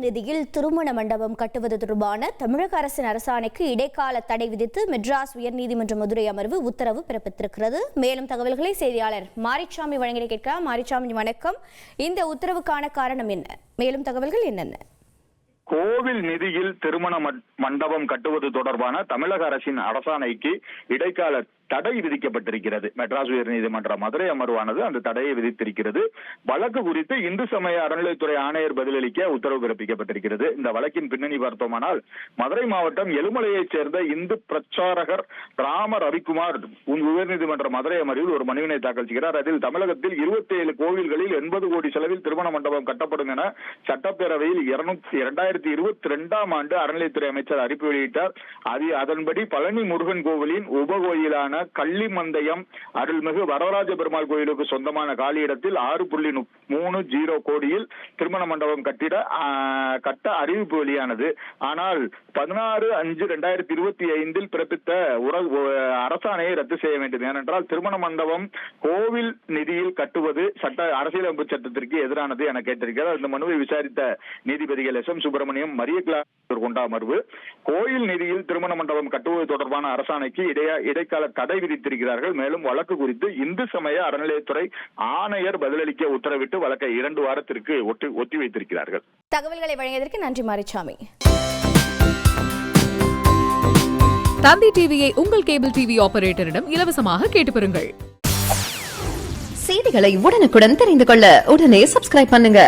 வீதியில் திருமண மண்டபம் கட்டுவது தொடர்பான தமிழக அரசின் அரசாணைக்கு இடைக்கால தடை விதித்து மெட்ராஸ் உயர்நீதிமன்ற மதுரை அமர்வு உத்தரவு பிறப்பித்திருக்கிறது. மேலும் தகவல்களை செய்தியாளர் மாரிச்சாமி வழங்கிட கேட்கிறார். மாரிச்சாமி வணக்கம். இந்த உத்தரவுக்கான காரணம் என்ன? மேலும் தகவல்கள் என்னென்ன? கோவில் நிதியில் திருமண மண்டபம் கட்டுவது தொடர்பான தமிழக அரசின் அரசாணைக்கு இடைக்கால தடை விதிக்கப்பட்டிருக்கிறது. மெட்ராஸ் உயர்நீதிமன்ற மதுரை அமர்வானது அந்த தடையை விதித்திருக்கிறது. வழக்கு குறித்து இந்து சமய அறநிலையத்துறை ஆணையர் பதிலளிக்க உத்தரவு பிறப்பிக்கப்பட்டிருக்கிறது. இந்த வழக்கின் பின்னணி பார்த்தோமானால், மதுரை மாவட்டம் எலுமலையைச் சேர்ந்த இந்து பிரச்சாரகர் ராம ரவிக்குமார் உயர்நீதிமன்ற மதுரை அமர்வில் ஒரு மனுவினை தாக்கல் செய்கிறார். அதில் தமிழகத்தில் 27 கோவில்களில் 80 கோடி செலவில் திருமண மண்டபம் கட்டப்படும் என சட்டப்பேரவையில் 2022ஆம் ஆண்டு அறநிலையத்துறை அமைச்சர் அறிவிப்பு வெளியிட்டார். அதன்படி பழனி முருகன் கோவிலின் உபகோயிலான கள்ளிமந்தயம் அருள்மிகு வரதராஜ பெருமாள் கோயிலுக்கு சொந்தமான காலியிடத்தில் 6.30 கோடியில் திருமண மண்டபம் கட்ட அறிவிப்பு வெளியானது. ஆனால் 16/5/2025 பிறப்பித்த அரசாணையை ரத்து செய்ய வேண்டும். ஏனென்றால் திருமண மண்டபம் கோவில் நிதியில் கட்டுவது அரசியலமைப்பு சட்டத்திற்கு எதிரானது என கேட்டிருக்கிறார். இந்த மனுவை விசாரித்த நீதிபதிகள் SM சுப்பிரமணியம், மரியக்லா கொண்ட அமர்வு கோயில் நிதியில் திருமண மண்டபம் கட்டுவது தொடர்பான அரசாணைக்கு இடைக்கால தடை விதித்திருக்கிறார்கள். மேலும் வழக்கு குறித்து இந்து சமய அறநிலையத்துறை ஆணையர் பதிலளிக்க உத்தரவிட்டு வழக்கை 2 வாரத்திற்கு ஒத்தி வைத்திருக்கிறார்கள். தகவல்களை வழங்கியதற்கு நன்றி மாரிச்சாமி. தந்தி டிவியை உங்கள் கேபிள் டிவி ஆபரேட்டரிடம் இலவசமாக கேட்டு பெறுங்கள். செய்திகளை உடனுக்குடன் தெரிந்து கொள்ள உடனே சப்ஸ்கிரைப் பண்ணுங்க.